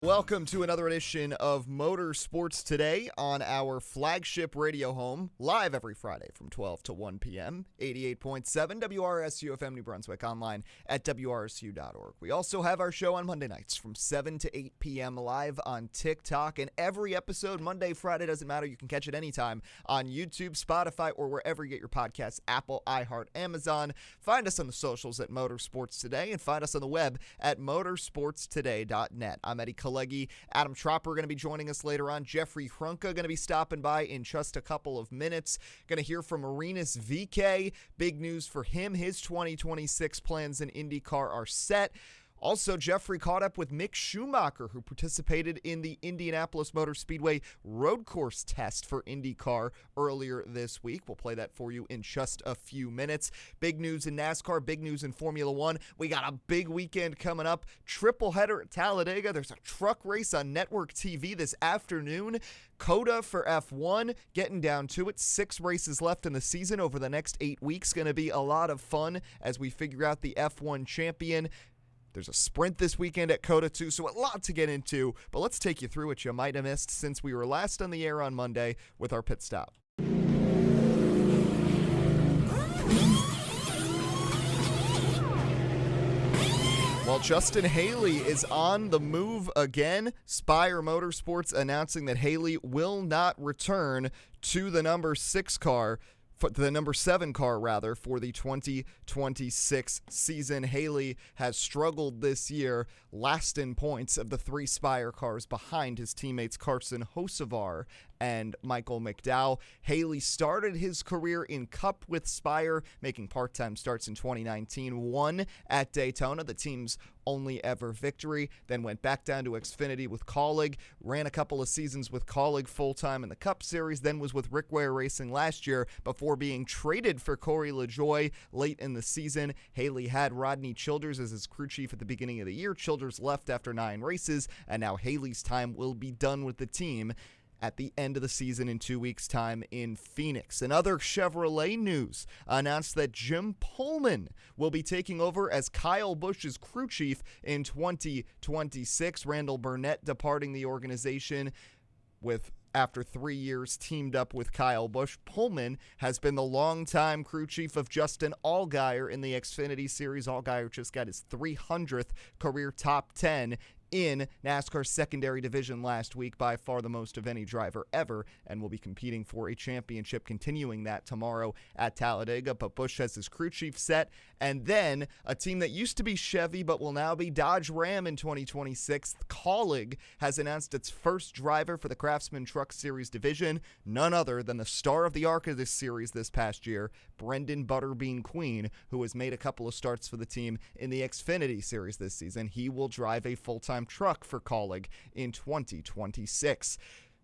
Welcome to another edition of Motorsports Today on our flagship radio home, live every Friday from 12 to 1 p.m., 88.7 WRSU FM New Brunswick, online at WRSU.org. We also have our show on Monday nights from 7 to 8 p.m. live on TikTok, and every episode, Monday, Friday, doesn't matter, you can catch it anytime on YouTube, Spotify, or wherever you get your podcasts, Apple, iHeart, Amazon. Find us on the socials at Motorsports Today, and find us on the web at motorsportstoday.net. I'm Eddie Kalegi. Adam Tropper going to be joining us later on. Jeffrey Hrunka going to be stopping by in just a couple of minutes. Going to hear from Rinus VeeKay. Big news for him. His 2026 plans in INDYCAR are set. Also, Jeffrey caught up with Mick Schumacher, who participated in the Indianapolis Motor Speedway road course test for INDYCAR earlier this week. We'll play that for you in just a few minutes. Big news in NASCAR, big news in Formula One. We got a big weekend coming up. Triple header at Talladega. There's a truck race on network TV this afternoon. COTA for F1, getting down to it. 6 races left in the season over the next 8 weeks. Going to be a lot of fun as we figure out the F1 champion. There's a sprint this weekend at COTA too, so a lot to get into, but let's take you through what you might have missed since we were last on the air on Monday with our pit stop. Well, Justin Haley is on the move again. Spire Motorsports announcing that Haley will not return to the number 7 car, for the 2026 season. Haley has struggled this year, last in points of the 3 Spire cars behind his teammates Carson Hocevar and Michael McDowell. Haley started his career in Cup with Spire, making part-time starts in 2019, won at Daytona, the team's only ever victory, then went back down to Xfinity with Kalegi, ran a couple of seasons with Kalegi full-time in the Cup Series, then was with Rick Ware Racing last year before being traded for Corey LaJoie late in the season. Haley had Rodney Childers as his crew chief at the beginning of the year. Childers left after 9 races, and now Haley's time will be done with the team at the end of the season in 2 weeks' time in Phoenix. In other Chevrolet news, announced that Jim Pullman will be taking over as Kyle Busch's crew chief in 2026. Randall Burnett departing the organization after 3 years teamed up with Kyle Busch. Pullman has been the longtime crew chief of Justin Allgaier in the Xfinity Series. Allgaier just got his 300th career top 10 in NASCAR's secondary division last week, by far the most of any driver ever, and will be competing for a championship, continuing that tomorrow at Talladega. But Busch has his crew chief set, and then a team that used to be Chevy but will now be Dodge Ram in 2026, Kalegi, has announced its first driver for the Craftsman Truck Series division, none other than the star of the arc of this series this past year, Brendan Butterbean Queen, who has made a couple of starts for the team in the Xfinity Series this season. He will drive a full-time truck for Kalegi in 2026.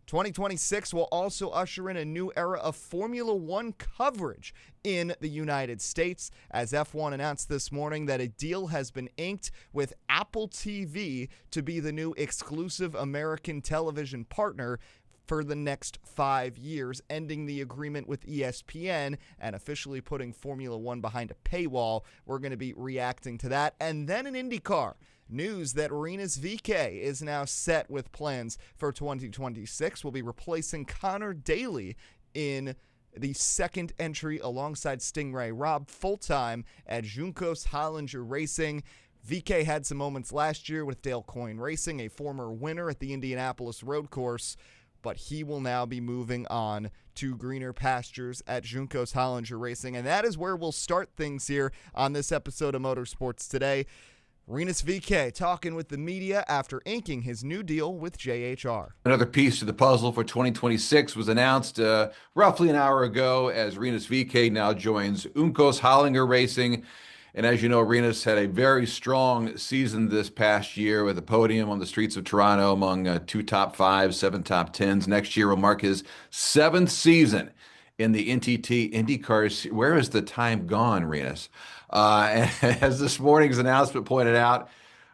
2026 will also usher in a new era of Formula One coverage in the United States, as F1 announced this morning that a deal has been inked with Apple TV to be the new exclusive American television partner for the next 5 years, ending the agreement with ESPN and officially putting Formula One behind a paywall. We're going to be reacting to that. And then in INDYCAR, news that Rinus VeeKay is now set with plans for 2026. Will be replacing Connor Daly in the second entry alongside Stingray Robb, full-time at Juncos-Hollinger Racing. VeeKay had some moments last year with Dale Coyne Racing, a former winner at the Indianapolis road course, but he will now be moving on to greener pastures at Juncos-Hollinger Racing, and that is where we'll start things here on this episode of Motorsports Today. Rinus VeeKay talking with the media after inking his new deal with JHR. Another piece to the puzzle for 2026 was announced roughly an hour ago, as Rinus VeeKay now joins Juncos-Hollinger Racing. And as you know, Rinus had a very strong season this past year with a podium on the streets of Toronto among 2 top 5s, 7 top 10s. Next year will mark his 7th season in the NTT IndyCar. Where has the time gone, Rinus? As this morning's announcement pointed out,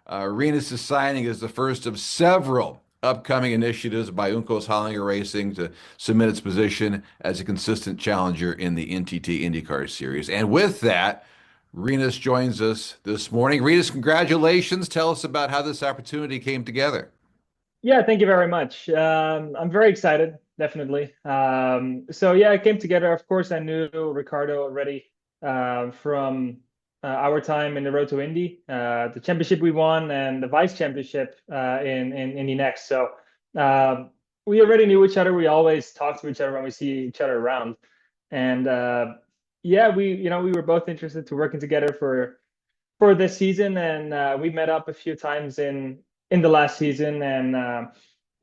Rinus' signing is the first of several upcoming initiatives by Juncos-Hollinger Racing to cement its position as a consistent challenger in the NTT IndyCar Series. And with that, Rinus joins us this morning. Rinus, congratulations. Tell us about how this opportunity came together. Yeah, thank you very much. I'm very excited, definitely. So yeah, it came together. Of course, I knew Ricardo already from our time in the Road to Indy, the championship we won, and the vice championship in Indy Next. So um, we already knew each other. We always talk to each other when we see each other around, and yeah, we were both interested to working together for this season, and we met up a few times in the last season, and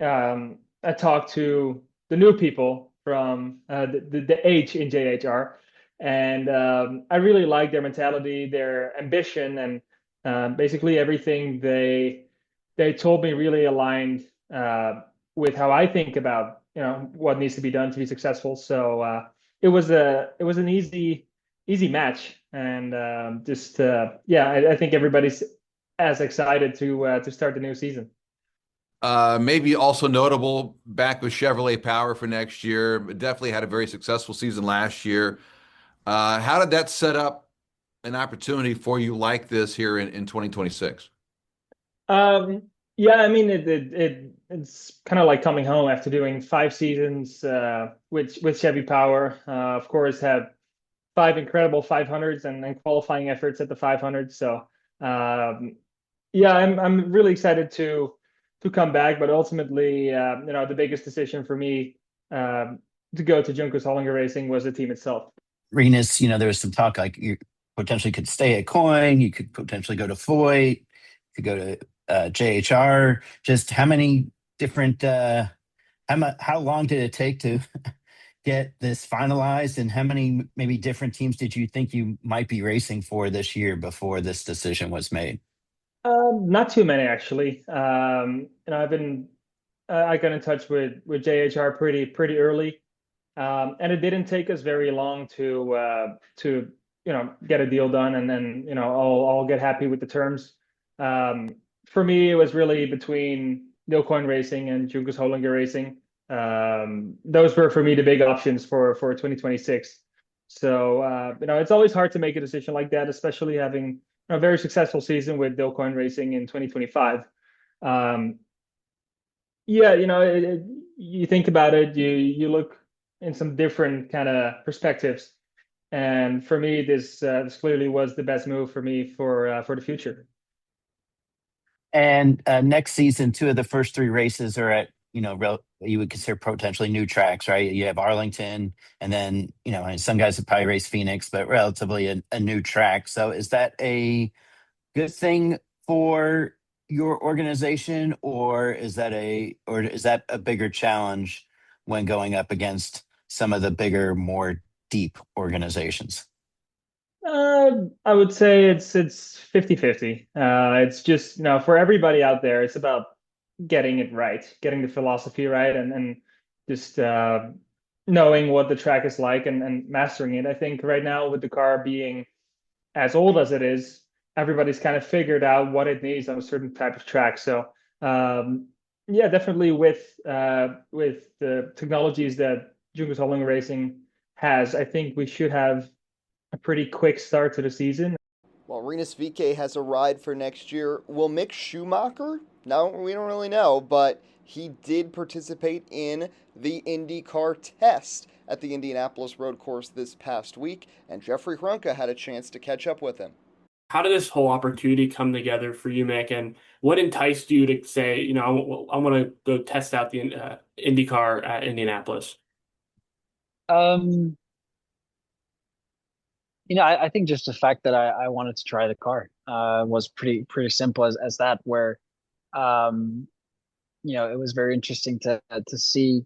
I talked to the new people from the H in JHR, and I really like their mentality, their ambition, and basically everything they told me really aligned with how I think about what needs to be done to be successful. So it was an easy match, and just yeah, I think everybody's as excited to start the new season. Maybe also notable back with Chevrolet Power for next year. Definitely had a very successful season last year. How did that set up an opportunity for you like this here in 2026? Um, yeah, I mean it's kind of like coming home after doing 5 seasons with Chevy Power. Of course, have five incredible 500s and qualifying efforts at the 500. So yeah, I'm really excited to come back, but ultimately, the biggest decision for me to go to Juncos-Hollinger Racing was the team itself. Rinus, there was some talk like you potentially could stay at Coin, you could potentially go to Foyt, you could go to JHR. Just how many different, how long did it take to get this finalized, and how many maybe different teams did you think you might be racing for this year before this decision was made? Not too many actually. I've been I got in touch with JHR pretty early, and it didn't take us very long to get a deal done, and then I'll get happy with the terms. For me, it was really between Coin Racing and Juncos-Hollinger Racing. Those were for me the big options for 2026. So it's always hard to make a decision like that, especially having a very successful season with Coin Racing in 2025. Um, yeah, you think about it, you look in some different kind of perspectives, and for me, this clearly was the best move for me for the future. And next season, two of the first three races are at, you would consider potentially new tracks, right? You have Arlington, and then, and some guys would probably race Phoenix, but relatively a new track. So is that a good thing for your organization, or is that a bigger challenge when going up against some of the bigger, more deep organizations? I would say it's 50-50. It's just, for everybody out there, it's about getting it right, getting the philosophy right, and just knowing what the track is like and mastering it. I think right now with the car being as old as it is, everybody's kind of figured out what it needs on a certain type of track. So yeah, definitely with the technologies that Juncos-Hollinger Racing has, I think we should have a pretty quick start to the season. Well, Rinus VeeKay has a ride for next year. Will Mick Schumacher? No, we don't really know, but he did participate in the IndyCar test at the Indianapolis road course this past week, and Jeffrey Hrunka had a chance to catch up with him. How did this whole opportunity come together for you, Mick? And what enticed you to say, I want to go test out the IndyCar at Indianapolis? Um, I think just the fact that I wanted to try the car was pretty simple as that, where um, it was very interesting to see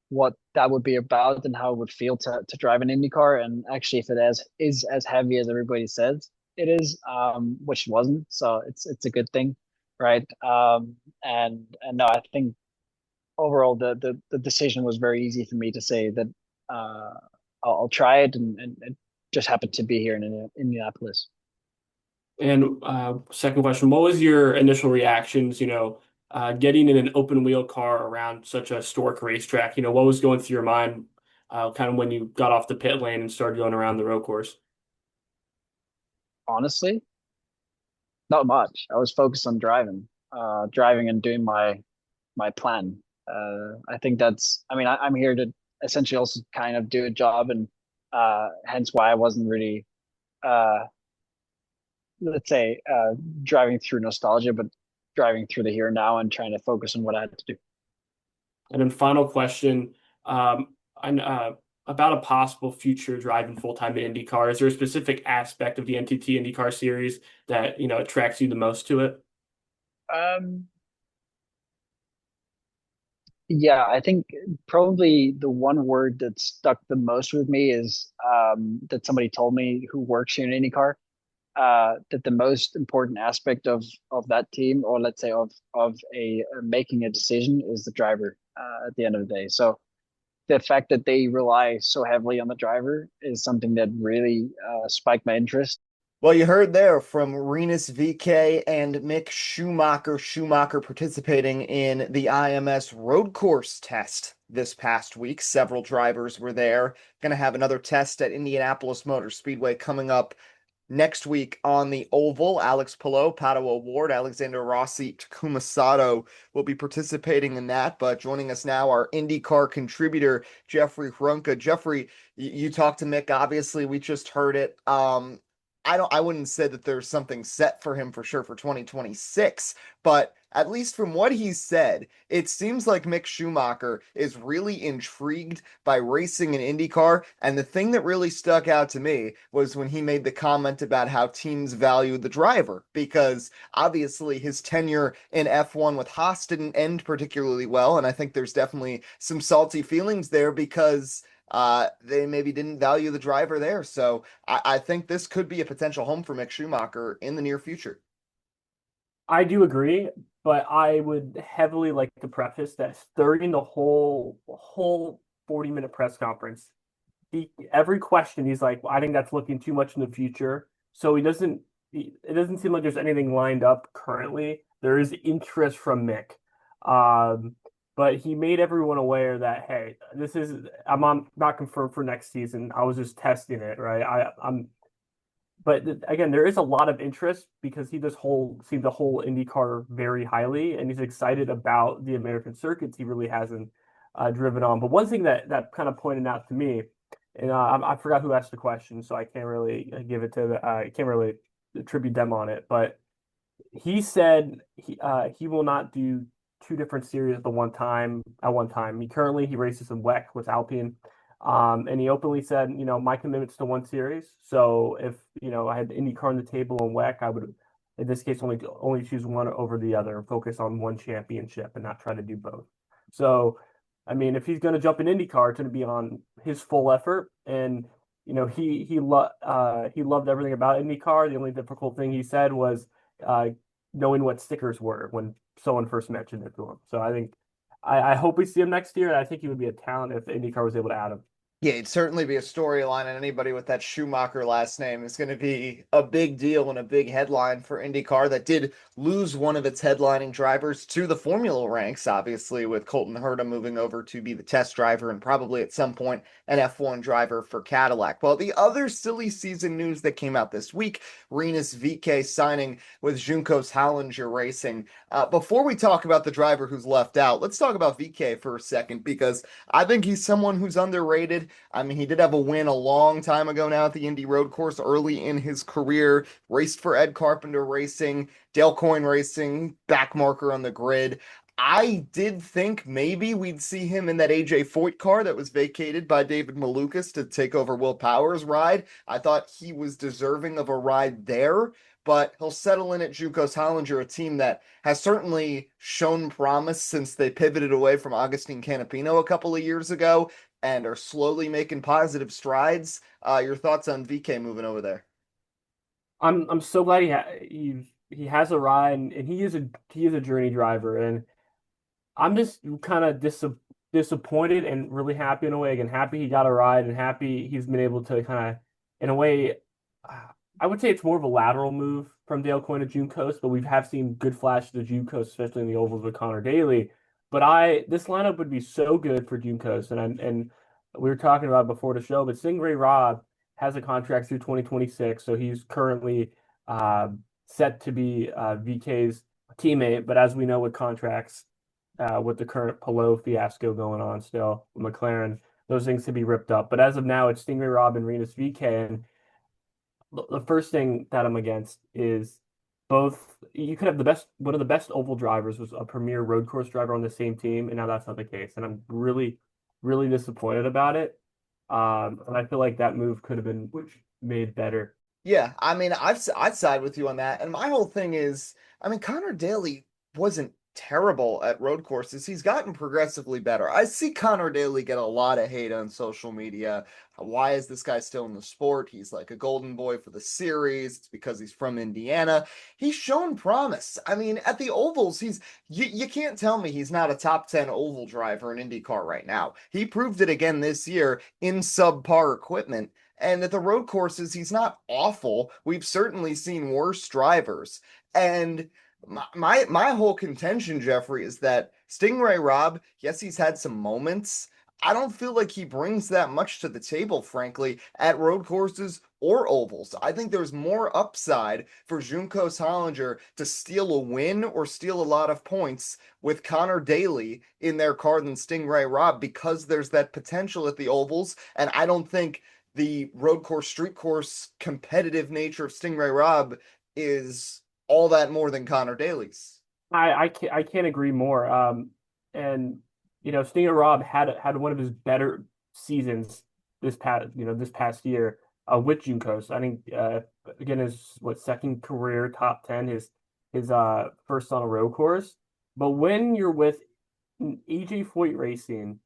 what that would be about and how it would feel to drive an Indy car. And actually, if is as heavy as everybody says it is, which it wasn't, so it's a good thing, right? And no, I think overall the decision was very easy for me to say that uh, I'll try it, and it just happened to be here in Indianapolis. And second question, what was your initial reactions, getting in an open wheel car around such a historic racetrack? What was going through your mind kind of when you got off the pit lane and started going around the road course? Honestly, not much. I was focused on driving and doing my my plan. I think that's. I mean, I'm here to essentially also kind of do a job, and hence why I wasn't really, uh, let's say, driving through nostalgia, but driving through the here and now and trying to focus on what I had to do. And then final question, and about a possible future driving full-time in IndyCar. Is there a specific aspect of the NTT IndyCar series that, attracts you the most to it? Yeah, I think probably the one word that stuck the most with me is that somebody told me who works here in IndyCar, that the most important aspect of that team, or let's say of a making a decision, is the driver at the end of the day. So the fact that they rely so heavily on the driver is something that really spiked my interest. Well, you heard there from Rinus VeeKay and Mick Schumacher. Schumacher participating in the IMS road course test this past week. Several drivers were there. Going to have another test at Indianapolis Motor Speedway coming up next week on the Oval. Alex Palou, Pato O'Ward, Alexander Rossi, Takuma Sato will be participating in that. But joining us now, our IndyCar contributor, Jeffrey Hrunka. Jeffrey, you talked to Mick. Obviously, we just heard it. I wouldn't say that there's something set for him for sure for 2026, but at least from what he said, it seems like Mick Schumacher is really intrigued by racing in IndyCar. And the thing that really stuck out to me was when he made the comment about how teams value the driver, because obviously his tenure in F1 with Haas didn't end particularly well. And I think there's definitely some salty feelings there because they maybe didn't value the driver there. So I think this could be a potential home for Mick Schumacher in the near future. I do agree, but I would heavily like to preface that during the whole 40-minute press conference, every question he's like, well, I think that's looking too much in the future. So it doesn't seem like there's anything lined up currently. There is interest from Mick. But he made everyone aware that, hey, I'm not confirmed for next season. I was just testing it, right? But again, there is a lot of interest because he just seems to hold IndyCar very highly, and he's excited about the American circuits he really hasn't driven on. But one thing that kind of pointed out to me, and I forgot who asked the question, so I can't really give it to I can't really attribute them on it. But he said he will not do two different series at one time. He races in WEC with Alpine. And he openly said, my commitment's to one series. So if, I had IndyCar on the table in WEC, I would, in this case, only choose one over the other and focus on one championship and not try to do both. So, I mean, if he's going to jump in IndyCar, it's going to be on his full effort. And, he loved everything about IndyCar. The only difficult thing he said was knowing what stickers were when someone first mentioned it to him. So I think I hope we see him next year. And I think he would be a talent if IndyCar was able to add him. Yeah, it'd certainly be a storyline, and anybody with that Schumacher last name is going to be a big deal and a big headline for IndyCar that did lose one of its headlining drivers to the Formula ranks, obviously, with Colton Herta moving over to be the test driver and probably at some point an F1 driver for Cadillac. Well, the other silly season news that came out this week, Rinus VeeKay signing with Juncos-Hollinger Racing. Before we talk about the driver who's left out, let's talk about VeeKay for a second, because I think he's someone who's underrated. I mean, he did have a win a long time ago now at the Indy Road Course early in his career, raced for Ed Carpenter Racing, Dale Coyne Racing, back marker on the grid. I did think maybe we'd see him in that AJ Foyt car that was vacated by David Malukas to take over Will Power's ride. I thought he was deserving of a ride there, but he'll settle in at Juncos-Hollinger, a team that has certainly shown promise since they pivoted away from Agustin Canapino a couple of years ago and are slowly making positive strides. Your thoughts on VeeKay moving over there? I'm so glad he has a ride, and he is a journey driver, and I'm just kind of disappointed and really happy in a way. Again, happy he got a ride and happy he's been able to kind of, in a way, I would say it's more of a lateral move from Dale Coyne to Juncos, but we have seen good flashes of Juncos, especially in the ovals with Connor Daly. But this lineup would be so good for Juncos, and we were talking about it before the show, but Stingray Robb has a contract through 2026, so he's currently set to be VeeKay's teammate. But as we know with contracts, with the current Palou fiasco going on still, McLaren, those things could be ripped up. But as of now, it's Stingray Robb and Rinus VeeKay. And the first thing that I'm against is both. You could have one of the best oval drivers was a premier road course driver on the same team, and now that's not the case. And I'm really, really disappointed about it. And I feel like that move could have been made better. Yeah, I mean, I'd side with you on that. And my whole thing is, I mean, Connor Daly wasn't terrible at road courses. He's gotten progressively better. I see Connor Daly get a lot of hate on social media. Why is this guy still in the sport? He's like a golden boy for the series. It's because he's from Indiana. He's shown promise. I mean, at the ovals, you can't tell me he's not a top 10 oval driver in IndyCar right now. He proved it again this year in subpar equipment. And at the road courses, he's not awful. We've certainly seen worse drivers. And my whole contention, Jeffrey, is that Stingray Robb, yes, he's had some moments. I don't feel like he brings that much to the table, frankly, at road courses or ovals. I think there's more upside for Juncos-Hollinger to steal a win or steal a lot of points with Connor Daly in their car than Stingray Robb, because there's that potential at the ovals. And I don't think the road course, street course competitive nature of Stingray Robb is all that more than Connor Daly's. I can't agree more. And Stingray Robb had one of his better seasons this past year with Juncos. I think again his second career top 10, his first on a road course. But when you're with AJ Foyt Racing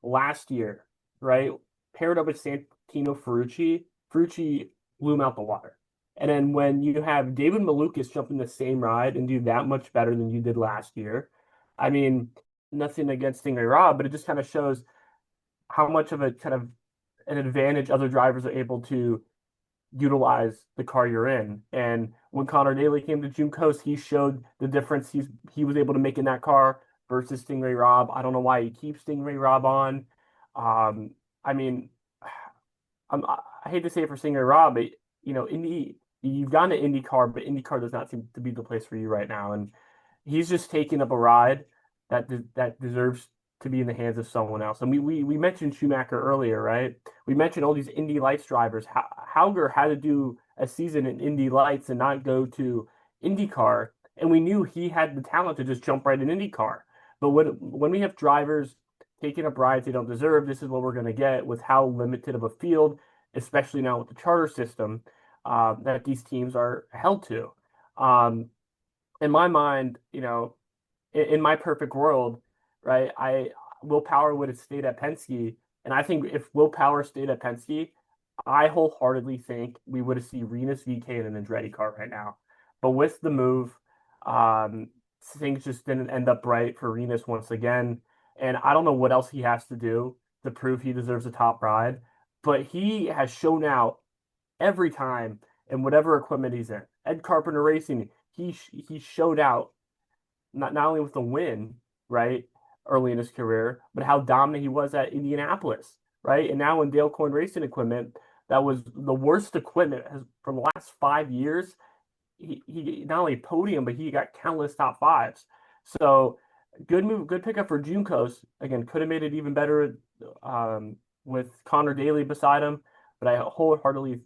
last year, right, paired up with Santino Ferrucci blew him out the water. And then when you have David Malukas jump in the same ride and do that much better than you did last year, I mean, nothing against Stingray Robb, but it just kind of shows how much of a kind of an advantage other drivers are able to utilize the car you're in. And when Connor Daly came to Juncos, he showed the difference he was able to make in that car versus Stingray Robb. I don't know why he keeps Stingray Robb on. I mean, I hate to say it for Stingray Robb, but you've gone to IndyCar, but IndyCar does not seem to be the place for you right now. And he's just taking up a ride that deserves to be in the hands of someone else. And we mentioned Schumacher earlier, right? We mentioned all these Indy Lights drivers. Hauger had to do a season in Indy Lights and not go to IndyCar, and we knew he had the talent to just jump right in IndyCar. But when we have drivers taking up rides they don't deserve, this is what we're going to get with how limited of a field, especially now with the charter system that these teams are held to. In my mind, in my perfect world, right, Will Power would have stayed at Penske, and I think if Will Power stayed at Penske, I wholeheartedly think we would have seen Rinus VeeKay in an Andretti car right now. But with the move, things just didn't end up right for Rinus once again, and I don't know what else he has to do to prove he deserves a top ride, but he has shown out every time in whatever equipment he's in. Ed Carpenter Racing, he showed out not only with the win, right, early in his career, but how dominant he was at Indianapolis, right? And now in Dale Coyne Racing equipment, that was the worst equipment from the last 5 years. He not only podium, but he got countless top fives. So good move, good pickup for Juncos. Again, could have made it even better with Connor Daly beside him, but I wholeheartedly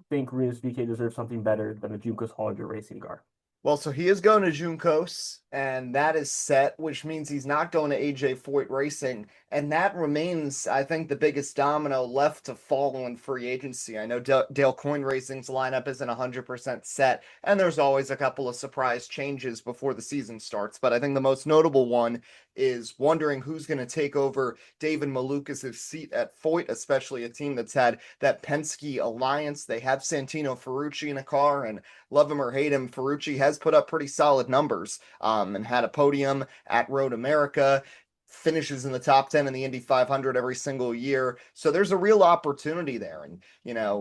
think Rinus VeeKay deserves something better than a Juncos-Hollinger Racing car. Well, so he is going to Juncos, and that is set, which means he's not going to AJ Foyt Racing, and that remains, I think, the biggest domino left to fall in free agency. I know Dale Coyne Racing's lineup isn't 100% set, and there's always a couple of surprise changes before the season starts, but I think the most notable one is wondering who's going to take over David Malukas' seat at Foyt, especially a team that's had that Penske alliance. They have Santino Ferrucci in a car, and love him or hate him, Ferrucci has put up pretty solid numbers and had a podium at Road America, finishes in the top 10 in the Indy 500 every single year. So there's a real opportunity there. And,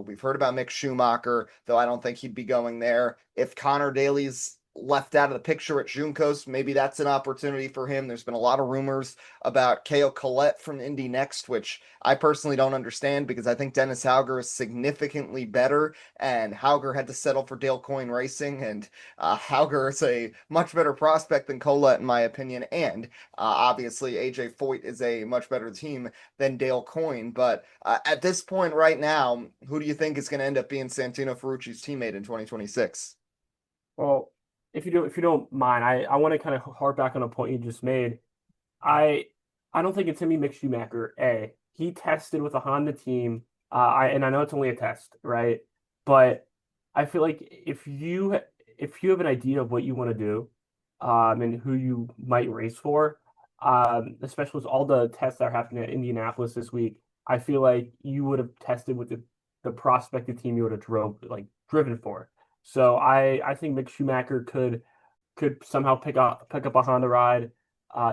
we've heard about Mick Schumacher, though I don't think he'd be going there. If Connor Daly's left out of the picture at Juncos. Maybe that's an opportunity for him. There's been a lot of rumors about Kale Collette from Indy Next, which I personally don't understand because I think Dennis Hauger is significantly better, and Hauger had to settle for Dale Coyne Racing, and Hauger is a much better prospect than Collette in my opinion, and obviously AJ Foyt is a much better team than Dale Coyne. But at this point right now, who do you think is going to end up being Santino Ferrucci's teammate in 2026? Well, if you don't mind, I want to kind of harp back on a point you just made. I don't think it's him, Mick Schumacher. He tested with a Honda team. And I know it's only a test, right? But I feel like if you have an idea of what you want to do, and who you might race for, especially with all the tests that are happening at Indianapolis this week, I feel like you would have tested with the prospective team you would have driven for. So I think Mick Schumacher could somehow pick up a Honda ride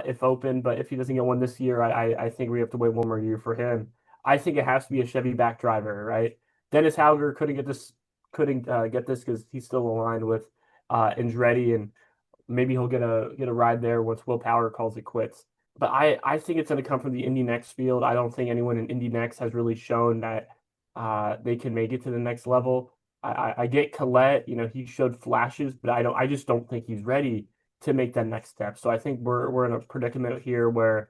if open, but if he doesn't get one this year, I think we have to wait one more year for him. I think it has to be a Chevy back driver, right? Dennis Hauger couldn't get this because he's still aligned with Andretti, and maybe he'll get a ride there once Will Power calls it quits. But I think it's going to come from the Indy Next field. I don't think anyone in Indy Next has really shown that they can make it to the next level. I get Collette, he showed flashes, but I just don't think he's ready to make that next step. So I think we're in a predicament here where,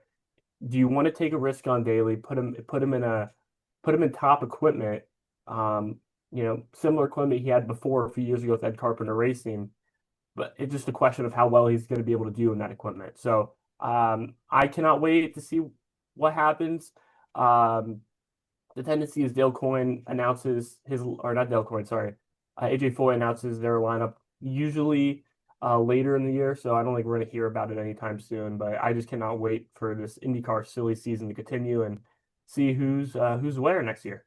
do you want to take a risk on Daly, put him in top equipment, similar equipment he had before a few years ago with Ed Carpenter Racing, but it's just a question of how well he's going to be able to do in that equipment. So I cannot wait to see what happens. The tendency is Dale Coyne announces AJ Foyt announces their lineup usually later in the year, so I don't think we're going to hear about it anytime soon. But I just cannot wait for this IndyCar silly season to continue and see who's the winner next year.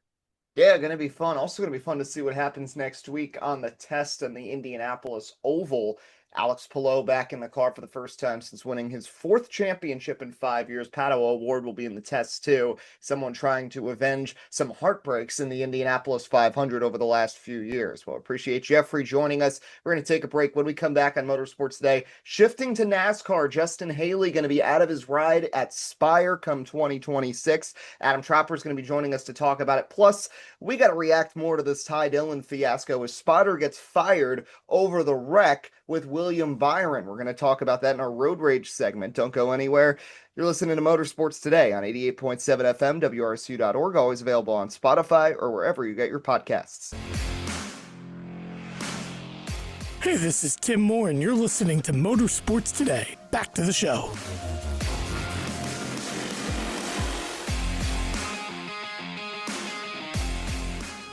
Yeah, going to be fun. Also going to be fun to see what happens next week on the test in the Indianapolis Oval. Alex Palou back in the car for the first time since winning his 4th championship in 5 years. Pato O'Ward will be in the test too. Someone trying to avenge some heartbreaks in the Indianapolis 500 over the last few years. Well, appreciate Jeffrey joining us. We're going to take a break. When we come back on Motorsports Today, shifting to NASCAR, Justin Haley going to be out of his ride at Spire come 2026. Adam Tropper is going to be joining us to talk about it. Plus, we got to react more to this Ty Dillon fiasco as Spotter gets fired over the wreck with William Byron. We're going to talk about that in our Road Rage segment. Don't go anywhere. You're listening to Motorsports Today on 88.7 FM, WRSU.org, always available on Spotify or wherever you get your podcasts. Hey, this is Tim Moore, and you're listening to Motorsports Today. Back to the show.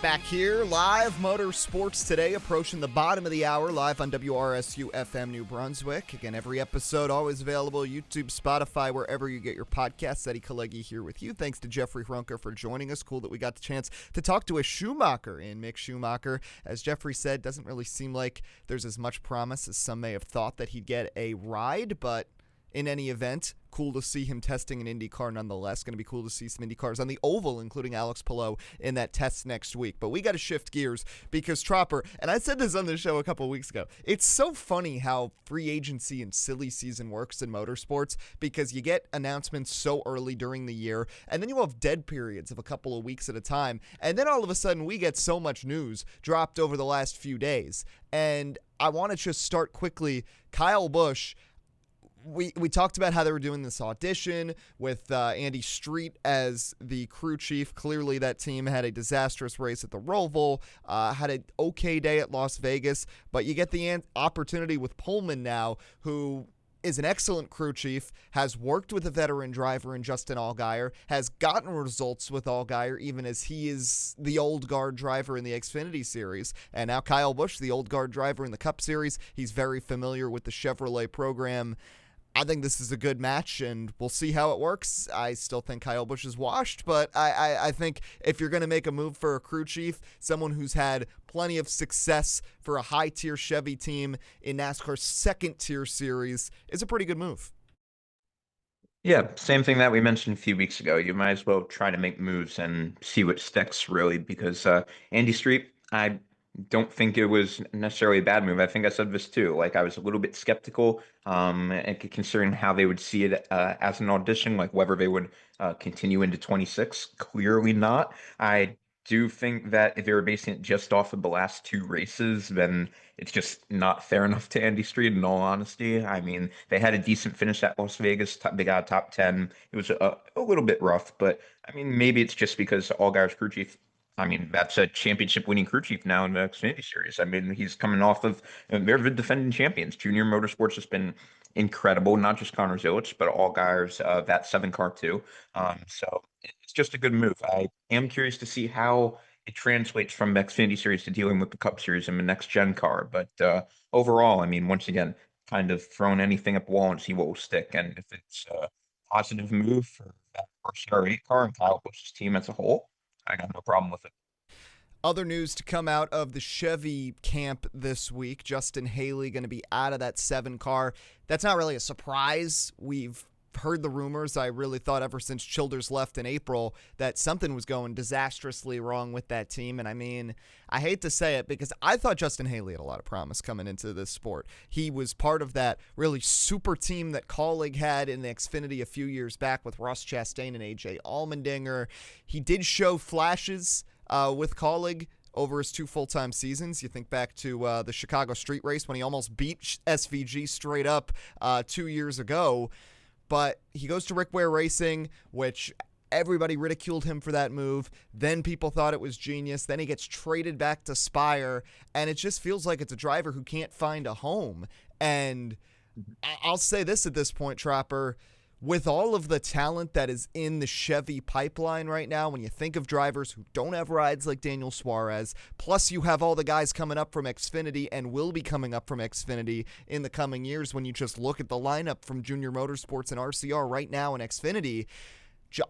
Back here, live Motorsports Today, approaching the bottom of the hour, live on WRSU FM New Brunswick. Again, every episode always available, YouTube, Spotify, wherever you get your podcasts. Eddie Kalegi here with you. Thanks to Jeffrey Hrunka for joining us. Cool that we got the chance to talk to a Schumacher in Mick Schumacher. As Jeffrey said, doesn't really seem like there's as much promise as some may have thought that he'd get a ride, but in any event, cool to see him testing an IndyCar nonetheless. Going to be cool to see some IndyCars on the oval, including Alex Palou in that test next week. But we got to shift gears because Tropper, and I said this on the show a couple weeks ago, it's so funny how free agency and silly season works in motorsports because you get announcements so early during the year, and then you have dead periods of a couple of weeks at a time, and then all of a sudden we get so much news dropped over the last few days. And I want to just start quickly. Kyle Busch, We talked about how they were doing this audition with Andy Street as the crew chief. Clearly, that team had a disastrous race at the Roval, had an okay day at Las Vegas, but you get the opportunity with Pullman now, who is an excellent crew chief, has worked with a veteran driver in Justin Allgaier, has gotten results with Allgaier, even as he is the old guard driver in the Xfinity Series. And now Kyle Busch, the old guard driver in the Cup Series, he's very familiar with the Chevrolet program. I think this is a good match, and we'll see how it works. I still think Kyle Busch is washed, but I think if you're going to make a move for a crew chief, someone who's had plenty of success for a high-tier Chevy team in NASCAR's second-tier series is a pretty good move. Yeah, same thing that we mentioned a few weeks ago. You might as well try to make moves and see what sticks, really, because Andy Street, don't think it was necessarily a bad move. I think I said this too. Like I was a little bit skeptical, and considering how they would see it as an audition, like whether they would continue into 26. Clearly not. I do think that if they were basing it just off of the last two races, then it's just not fair enough to Andy Street, in all honesty. I mean, they had a decent finish at Las Vegas. They got a top 10. It was a little bit rough, but I mean, maybe it's just because Allgaier's crew chief. I mean, that's a championship winning crew chief now in the Xfinity Series. I mean, he's coming off of, they're the defending champions. Junior Motorsports has been incredible, not just Connor Zilic, but Allgaier's that 7 car too. So it's just a good move. I am curious to see how it translates from the Xfinity Series to dealing with the Cup Series in the next gen car. But overall, I mean, once again, kind of throwing anything at the wall and see what will stick. And if it's a positive move for that RCR8 car and Kyle Busch's team as a whole, I got no problem with it. Other news to come out of the Chevy camp this week, Justin Haley going to be out of that 7 car. That's not really a surprise. We've heard the rumors. I really thought ever since Childers left in April that something was going disastrously wrong with that team. And I mean, I hate to say it because I thought Justin Haley had a lot of promise coming into this sport. He was part of that really super team that Kalegi had in the Xfinity a few years back with Ross Chastain and AJ Allmendinger. He did show flashes with Kalegi over his 2 full-time seasons. You think back to the Chicago street race when he almost beat SVG straight up 2 years ago. But he goes to Rick Ware Racing, which everybody ridiculed him for that move. Then people thought it was genius. Then he gets traded back to Spire, and it just feels like it's a driver who can't find a home. And I'll say this at this point, Tropper, with all of the talent that is in the Chevy pipeline right now, when you think of drivers who don't have rides like Daniel Suarez, plus you have all the guys coming up from Xfinity and will be coming up from Xfinity in the coming years when you just look at the lineup from Junior Motorsports and RCR right now in Xfinity,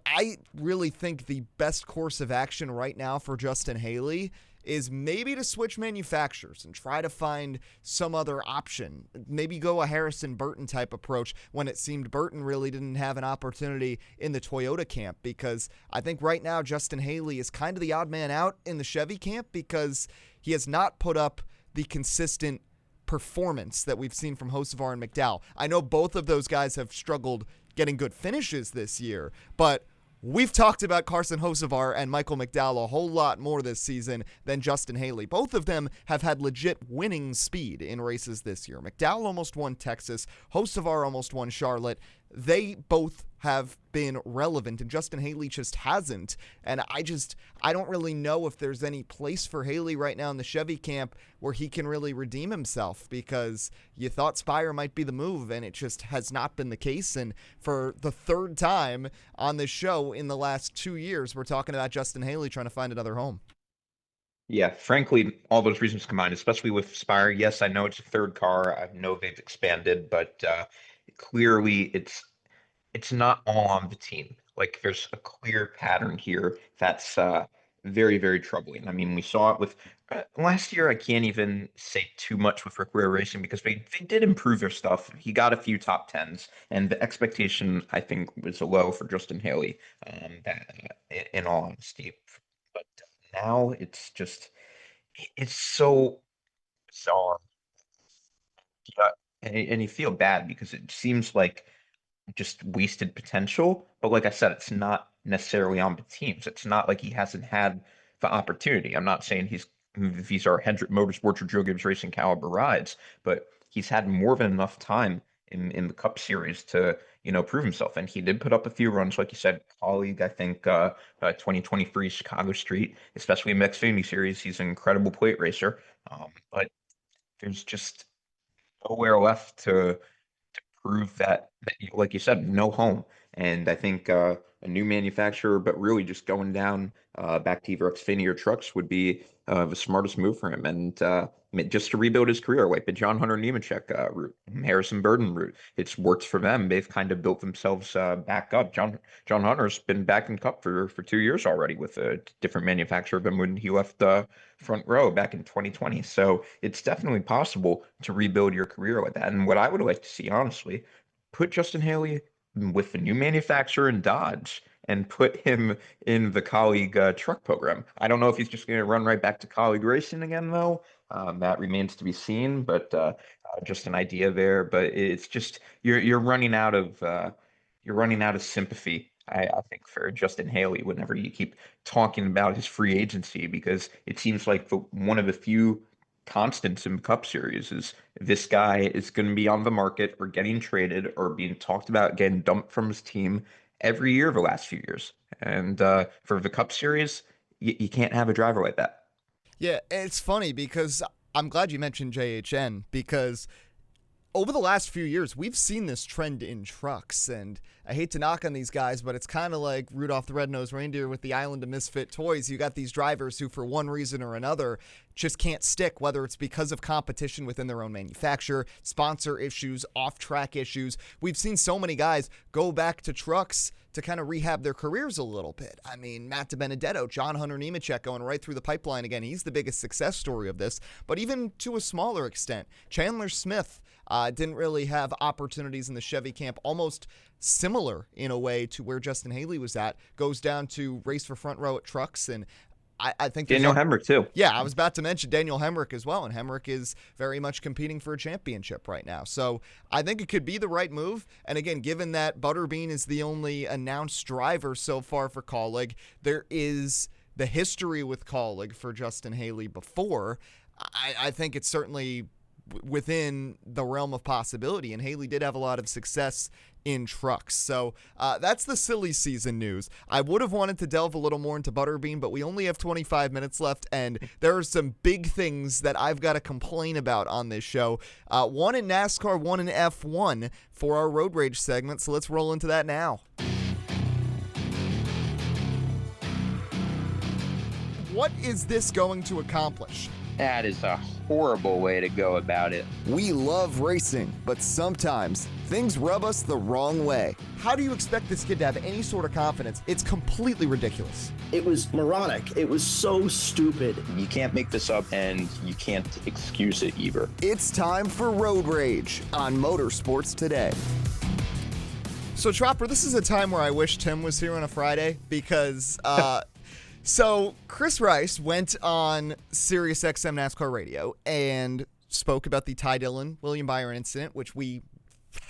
I really think the best course of action right now for Justin Haley is maybe to switch manufacturers and try to find some other option. Maybe go a Harrison Burton type approach when it seemed Burton really didn't have an opportunity in the Toyota camp, because I think right now Justin Haley is kind of the odd man out in the Chevy camp because he has not put up the consistent performance that we've seen from Hocevar and McDowell. I know both of those guys have struggled getting good finishes this year, but we've talked about Carson Hocevar and Michael McDowell a whole lot more this season than Justin Haley. Both of them have had legit winning speed in races this year. McDowell almost won Texas. Hocevar almost won Charlotte. They both have been relevant, and Justin Haley just hasn't. And I don't really know if there's any place for Haley right now in the Chevy camp where he can really redeem himself, because you thought Spire might be the move, and it just has not been the case. And for the 3rd time on this show in the last 2 years, we're talking about Justin Haley trying to find another home. Yeah, frankly, all those reasons combined, especially with Spire. Yes, I know it's a 3rd car. I know they've expanded, but clearly it's not all on the team. Like there's a clear pattern here that's very, very troubling. I mean, we saw it with last year. I can't even say too much with Rick Ware Racing because they did improve their stuff. He got a few top 10s, and the expectation, I think, was low for Justin Haley, in all honesty. But now it's so bizarre. Yeah, and you feel bad because it seems like just wasted potential. But like I said, it's not necessarily on the teams. It's not like he hasn't had the opportunity. I'm not saying these are Hendrick Motorsports or Joe Gibbs Racing caliber rides, but he's had more than enough time in the Cup Series to prove himself. And he did put up a few runs, like you said, Kalegi. I think 2023 Chicago Street, especially in the Xfinity Series, he's an incredible plate racer. But there's just nowhere left to prove that, like you said, no home. And I think a new manufacturer, but really just going down back to either Xfinity or trucks would be the smartest move for him. And just to rebuild his career, like the John Hunter Nemechek route, Harrison Burton route, it's worked for them. They've kind of built themselves back up. John Hunter's been back in Cup for 2 years already with a different manufacturer than when he left front row back in 2020. So it's definitely possible to rebuild your career with that. And what I would like to see, honestly, put Justin Haley with the new manufacturer in Dodge and put him in the colleague truck program. I don't know if he's just going to run right back to colleague racing again, though. That remains to be seen, but just an idea there. But it's just you're running out of sympathy, I think, for Justin Haley whenever you keep talking about his free agency, because it seems like one of the few constants in the Cup Series is this guy is going to be on the market or getting traded or being talked about getting dumped from his team every year the last few years. And for the Cup Series, you can't have a driver like that. Yeah, it's funny because I'm glad you mentioned JHN, because over the last few years, we've seen this trend in trucks, and I hate to knock on these guys, but it's kind of like Rudolph the Red-Nosed Reindeer with the Island of Misfit Toys. You got these drivers who, for one reason or another, just can't stick, whether it's because of competition within their own manufacturer, sponsor issues, off-track issues. We've seen so many guys go back to trucks to kind of rehab their careers a little bit. I mean, Matt DiBenedetto, John Hunter Nemechek going right through the pipeline again. He's the biggest success story of this, but even to a smaller extent, Chandler Smith didn't really have opportunities in the Chevy camp, almost similar in a way to where Justin Haley was at, goes down to race for front row at trucks. And I think Daniel Hemrick too. Yeah, I was about to mention Daniel Hemrick as well, and Hemrick is very much competing for a championship right now. So I think it could be the right move. And again, given that Butterbean is the only announced driver so far for Kaulig, there is the history with Kaulig for Justin Haley before. I think it's certainly within the realm of possibility, and Haley did have a lot of success in trucks. So that's the silly season news. I would have wanted to delve a little more into Butterbean, but we only have 25 minutes left, and there are some big things that I've got to complain about on this show. One in NASCAR, one in F1 for our Road Rage segment, so let's roll into that now. What is this going to accomplish? That is a horrible way to go about it. We love racing, but sometimes things rub us the wrong way. How do you expect this kid to have any sort of confidence? It's completely ridiculous. It was moronic. It was so stupid. You can't make this up, and you can't excuse it either. It's time for Road Rage on Motorsports Today. So, Tropper, this is a time where I wish Tim was here on a Friday, because so Chris Rice went on SiriusXM NASCAR Radio and spoke about the Ty Dillon, William Byron incident, which we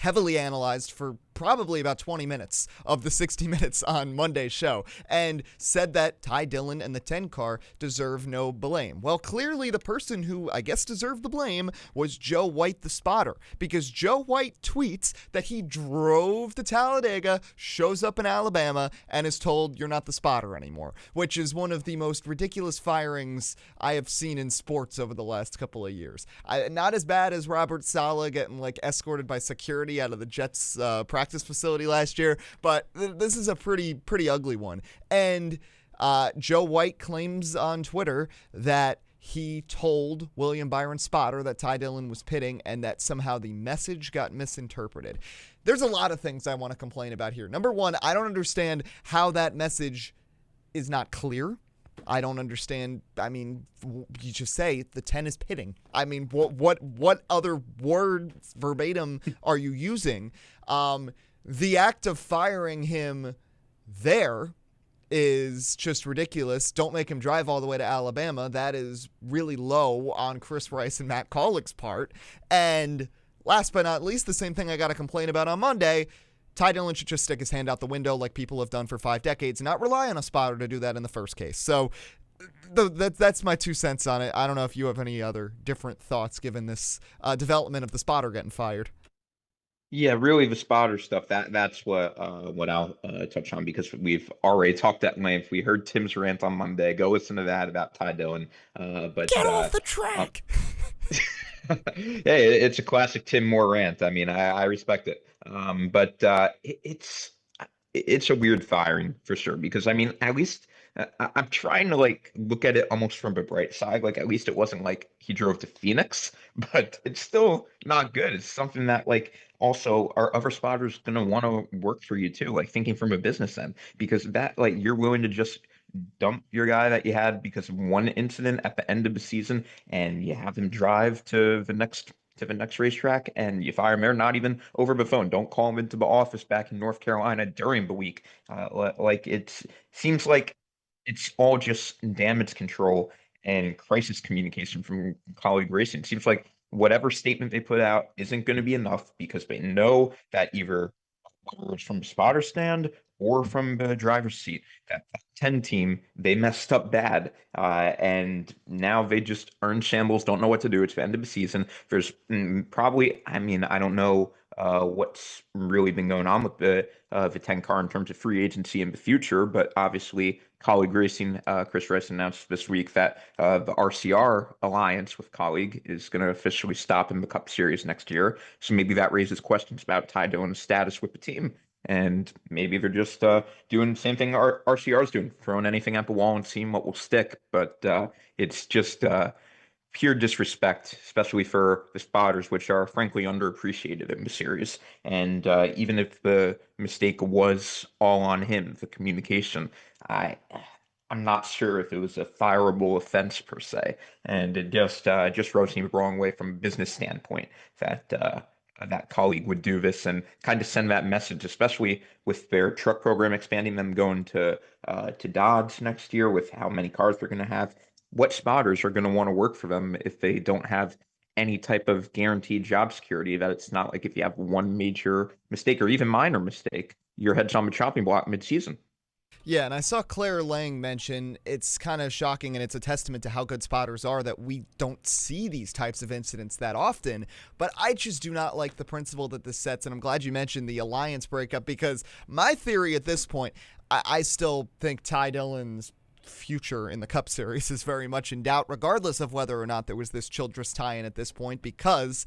heavily analyzed for probably about 20 minutes of the 60 minutes on Monday's show, and said that Ty Dillon and the 10 car deserve no blame. Well, clearly the person who I guess deserved the blame was Joe White, the spotter, because Joe White tweets that he drove to Talladega, shows up in Alabama, and is told you're not the spotter anymore, which is one of the most ridiculous firings I have seen in sports over the last couple of years. Not as bad as Robert Saleh getting escorted by security out of the Jets practice facility last year, but this is a pretty ugly one. And Joe White claims on Twitter that he told William Byron spotter that Ty Dillon was pitting, and that somehow the message got misinterpreted. There's a lot of things I want to complain about here. Number one, I don't understand how that message is not clear. I don't understand. I mean, you just say the 10 is pitting. I mean, what other word verbatim are you using? The act of firing him there is just ridiculous. Don't make him drive all the way to Alabama. That is really low on Chris Rice and Matt Kaulig's part. And last but not least, the same thing I got to complain about on Monday, Ty Dillon should just stick his hand out the window like people have done for 5 decades, and not rely on a spotter to do that in the first case. So that's my 2 cents on it. I don't know if you have any other different thoughts given this development of the spotter getting fired. Yeah, really the spotter stuff, that's what I'll touch on, because we've already talked at length. We heard Tim's rant on Monday. Go listen to that about Ty Dillon. But Get off the track! Hey, it's a classic Tim Moore rant. I mean, I respect it. But it's a weird firing for sure, because I mean, at least I'm trying to look at it almost from the bright side. At least it wasn't like he drove to Phoenix, but it's still not good. It's something that also are other spotters going to want to work for you too, thinking from a business end, because that you're willing to just dump your guy that you had because of one incident at the end of the season, and you have him drive to the next to the next racetrack, and you fire him there, not even over the phone. Don't call him into the office back in North Carolina during the week. Like it seems like it's all just damage control and crisis communication from Colleague Racing. It seems like whatever statement they put out isn't going to be enough because they know that either whether it's from the spotter stand or from the driver's seat, that 10 team, they messed up bad. And now they just are in shambles, don't know what to do. It's the end of the season. There's probably, I mean, I don't know what's really been going on with the 10 car in terms of free agency in the future, but obviously Colleague Racing, Chris Rice announced this week that the RCR alliance with Colleague is going to officially stop in the Cup Series next year. So maybe that raises questions about Ty Dillon's status with the team. And maybe they're just doing the same thing RCR is doing, throwing anything at the wall and seeing what will stick. But it's just pure disrespect, especially for the spotters, which are frankly underappreciated in the series. And even if the mistake was all on him, the communication, I'm not sure if it was a fireable offense per se. And it just rubs me the wrong way from a business standpoint that that Colleague would do this and kind of send that message, especially with their truck program expanding, them going to Dodge next year with how many cars they're going to have. What spotters are going to want to work for them if they don't have any type of guaranteed job security? That it's not like if you have one major mistake or even minor mistake, your head's on the chopping block mid-season. Yeah, and I saw Claire Lang mention it's kind of shocking, and it's a testament to how good spotters are that we don't see these types of incidents that often. But I just do not like the principle that this sets, and I'm glad you mentioned the alliance breakup, because my theory at this point, I still think Ty Dillon's future in the Cup Series is very much in doubt, regardless of whether or not there was this Childress tie-in at this point, because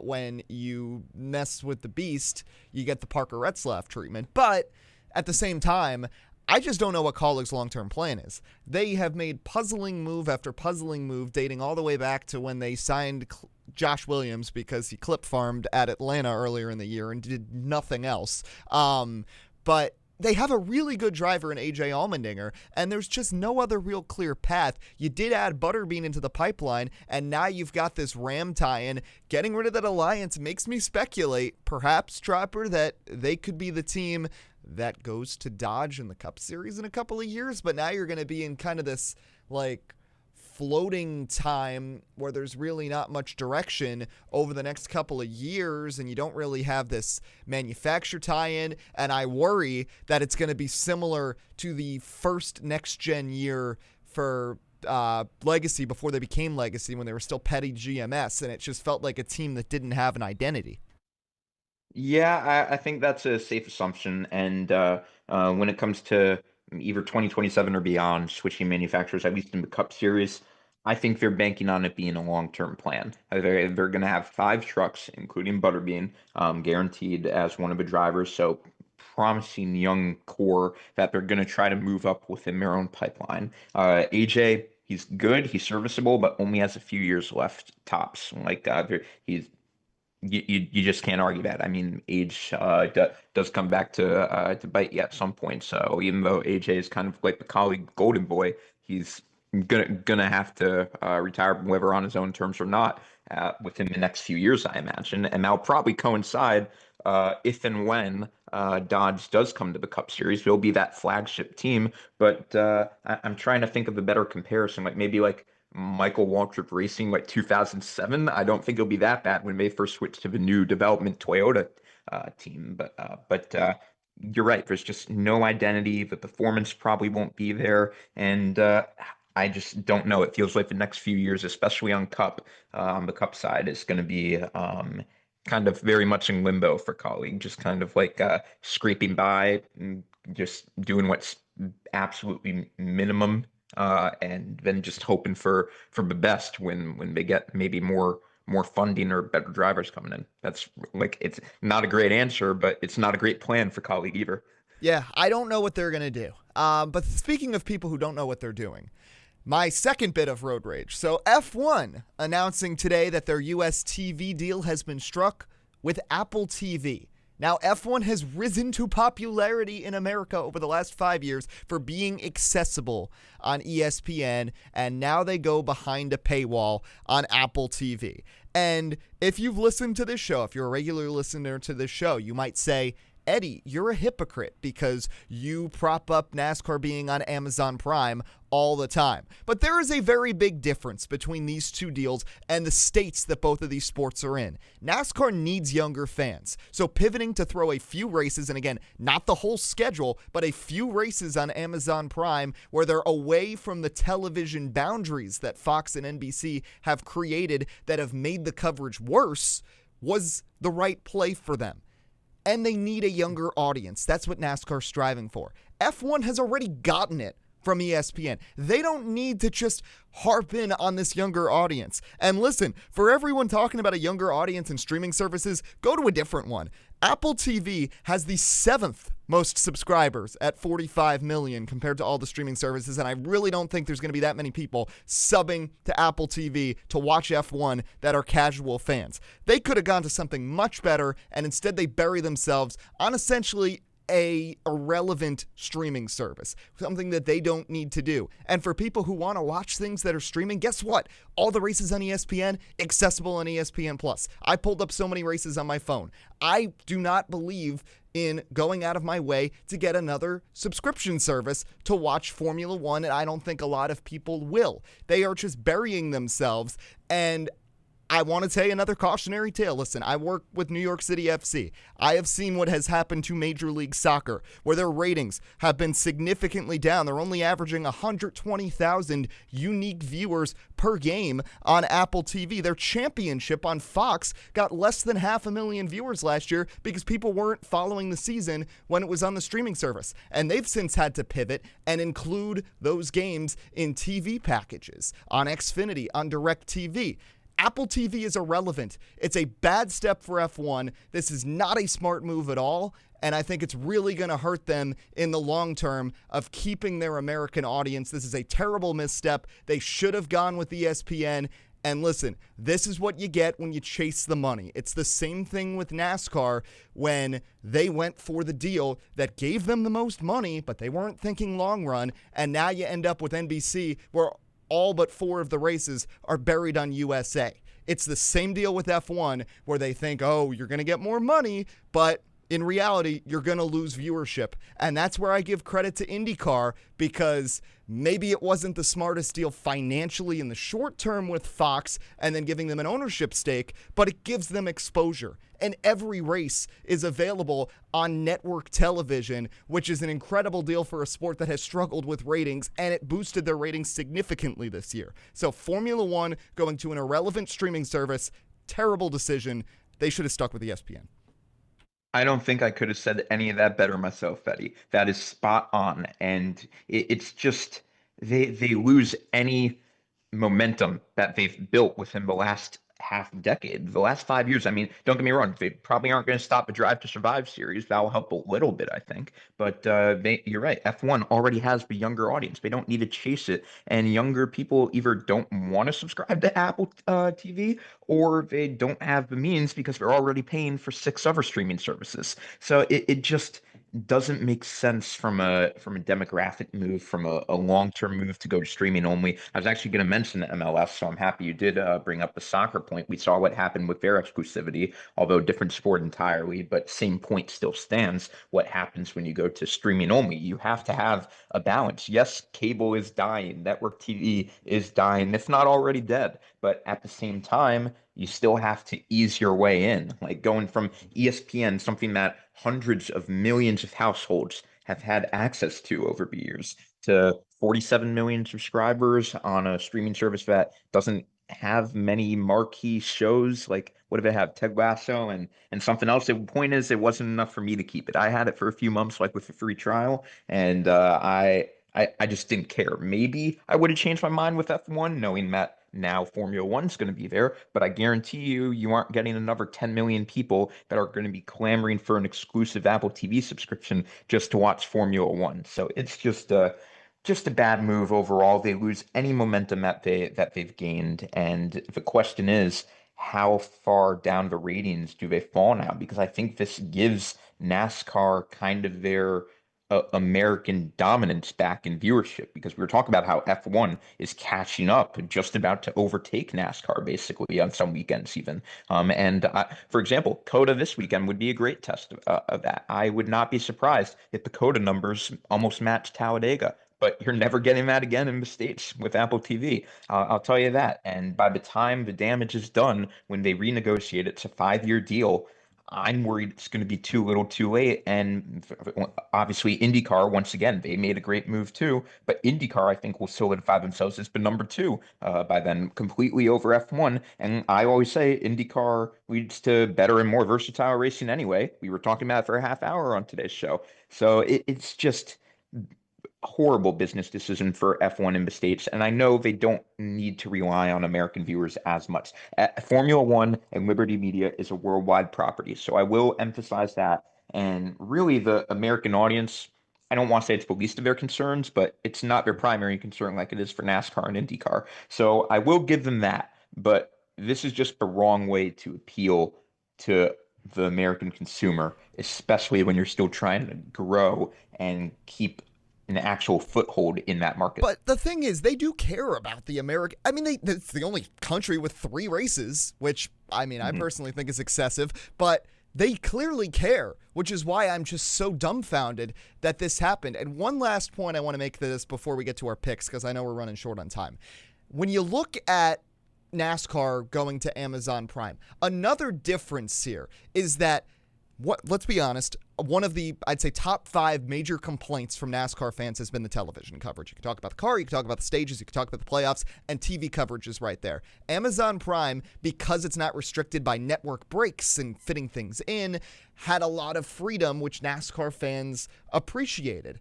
when you mess with the beast, you get the Parker Retzlaff treatment. But at the same time, I just don't know what Colleague's long-term plan is. They have made puzzling move after puzzling move, dating all the way back to when they signed Josh Williams because he clip farmed at Atlanta earlier in the year and did nothing else. But they have a really good driver in AJ Allmendinger, and there's just no other real clear path. You did add Butterbean into the pipeline, and now you've got this Ram tie-in. Getting rid of that alliance makes me speculate, perhaps, Tropper, that they could be the team that goes to Dodge in the Cup Series in a couple of years, but now you're going to be in kind of this, like, floating time where there's really not much direction over the next couple of years, and you don't really have this manufacturer tie-in, and I worry that it's going to be similar to the first next-gen year for Legacy before they became Legacy, when they were still petty GMS, and it just felt like a team that didn't have an identity. Yeah, I think that's a safe assumption. And when it comes to either 2027 or beyond, switching manufacturers, at least in the Cup Series, I think they're banking on it being a long-term plan. They're going to have 5 trucks, including Butterbean, guaranteed as one of the drivers. So promising young core that they're going to try to move up within their own pipeline. AJ, he's good, he's serviceable, but only has a few years left tops. Like he's you just can't argue that. I mean, age does come back to bite you at some point. So even though AJ is kind of like the Colleague golden boy, he's gonna have to retire, whether on his own terms or not, within the next few years, I imagine. And that'll probably coincide if and when Dodge does come to the Cup Series. They'll be that flagship team. But I'm trying to think of a better comparison, like maybe like Michael Waltrip Racing, like 2007. I don't think it'll be that bad when they first switched to the new development Toyota team. But you're right. There's just no identity. The performance probably won't be there, and I just don't know. It feels like the next few years, especially on the Cup side, is going to be kind of very much in limbo for Colleague. Just kind of like scraping by, and just doing what's absolutely minimum. And then just hoping for the best when they get maybe more funding or better drivers coming in. That's like, it's not a great answer, but it's not a great plan for Colleague either. Yeah, I don't know what they're going to do. But speaking of people who don't know what they're doing, my second bit of road rage. So F1 announcing today that their US TV deal has been struck with Apple TV. Now, F1 has risen to popularity in America over the last 5 years for being accessible on ESPN, and now they go behind a paywall on Apple TV. And if you've listened to this show, if you're a regular listener to this show, you might say, Eddie, you're a hypocrite because you prop up NASCAR being on Amazon Prime all the time. But there is a very big difference between these two deals and the states that both of these sports are in. NASCAR needs younger fans. So pivoting to throw a few races, and again, not the whole schedule, but a few races on Amazon Prime where they're away from the television boundaries that Fox and NBC have created that have made the coverage worse, was the right play for them. And they need a younger audience. That's what NASCAR's striving for. F1 has already gotten it from ESPN. They don't need to just harp in on this younger audience. And listen, for everyone talking about a younger audience and streaming services, go to a different one. Apple TV has the 7th most subscribers at 45 million compared to all the streaming services, and I really don't think there's going to be that many people subbing to Apple TV to watch F1 that are casual fans. They could have gone to something much better, and instead they bury themselves on essentially a irrelevant streaming service, something that they don't need to do. And for people who want to watch things that are streaming, guess what? All the races on ESPN, accessible on ESPN Plus. I pulled up so many races on my phone. I do not believe in going out of my way to get another subscription service to watch Formula One, and I don't think a lot of people will. They are just burying themselves, and I want to tell you another cautionary tale. Listen, I work with New York City FC. I have seen what has happened to Major League Soccer, where their ratings have been significantly down. They're only averaging 120,000 unique viewers per game on Apple TV. Their championship on Fox got less than 500,000 viewers last year because people weren't following the season when it was on the streaming service. And they've since had to pivot and include those games in TV packages, on Xfinity, on DirecTV. Apple TV is irrelevant. It's a bad step for F1. This is not a smart move at all, and I think it's really going to hurt them in the long term of keeping their American audience. This is a terrible misstep. They should have gone with ESPN. And listen, this is what you get when you chase the money. It's the same thing with NASCAR when they went for the deal that gave them the most money, but they weren't thinking long run, and now you end up with NBC where all but 4 of the races are buried on USA. It's the same deal with F1 where they think, oh, you're going to get more money, but in reality, you're going to lose viewership. And that's where I give credit to INDYCAR because maybe it wasn't the smartest deal financially in the short term with Fox and then giving them an ownership stake, but it gives them exposure. And every race is available on network television, which is an incredible deal for a sport that has struggled with ratings, and it boosted their ratings significantly this year. So Formula One going to an irrelevant streaming service, terrible decision. They should have stuck with ESPN. I don't think I could have said any of that better myself, Eddie. That is spot on. And it's just they lose any momentum that they've built within the last half decade, the last 5 years. I mean, don't get me wrong, they probably aren't going to stop a Drive to Survive series. That will help a little bit, I think. But you're right. F1 already has the younger audience. They don't need to chase it. And younger people either don't want to subscribe to Apple TV or they don't have the means because they're already paying for 6 other streaming services. So it just doesn't make sense from a demographic move, from a long-term move to go to streaming only. I was actually going to mention the MLS, so I'm happy you did bring up the soccer point. We saw what happened with their exclusivity, although different sport entirely, but same point still stands. What happens when you go to streaming only? You have to have a balance. Yes, cable is dying. Network TV is dying. It's not already dead, but at the same time, you still have to ease your way in. Like going from ESPN, something that hundreds of millions of households have had access to over the years, to 47 million subscribers on a streaming service that doesn't have many marquee shows. Like, what do they have? Ted Lasso and something else. The point is, it wasn't enough for me to keep it. I had it for a few months, like with a free trial, and I just didn't care. Maybe I would have changed my mind with F1, knowing that now Formula One's going to be there, but I guarantee you aren't getting another 10 million people that are going to be clamoring for an exclusive Apple TV subscription just to watch Formula One. So it's just a bad move overall. They lose any momentum that they've gained, and the question is, how far down the ratings do they fall now? Because I think this gives NASCAR kind of their American dominance back in viewership, because we were talking about how F1 is catching up, just about to overtake NASCAR basically on some weekends even. For example, COTA this weekend would be a great test of that. I would not be surprised if the COTA numbers almost match Talladega. But you're never getting that again in the States with Apple TV. I'll tell you that. And by the time the damage is done, when they renegotiate, it's a 5-year deal. I'm worried it's going to be too little too late. And obviously, INDYCAR, once again, they made a great move too. But INDYCAR, I think, will solidify themselves as the number 2 by then, completely over F1. And I always say INDYCAR leads to better and more versatile racing anyway. We were talking about it for a half hour on today's show. So it's just horrible business decision for F1 in the States, and I know they don't need to rely on American viewers as much. Formula One and Liberty Media is a worldwide property, so I will emphasize that. And really, the American audience, I don't want to say it's the least of their concerns, but it's not their primary concern like it is for NASCAR and IndyCar. So I will give them that, but this is just the wrong way to appeal to the American consumer, especially when you're still trying to grow and keep an actual foothold in that market. But the thing is, they do care about the American. I mean, it's the only country with 3 races, which, I mean, I personally think is excessive, but they clearly care, which is why I'm just so dumbfounded that this happened. And one last point I want to make to this before we get to our picks, because I know we're running short on time. When you look at NASCAR going to Amazon Prime, another difference here is that let's be honest, one of the, I'd say, top 5 major complaints from NASCAR fans has been the television coverage. You can talk about the car, you can talk about the stages, you can talk about the playoffs, and TV coverage is right there. Amazon Prime, because it's not restricted by network breaks and fitting things in, had a lot of freedom, which NASCAR fans appreciated.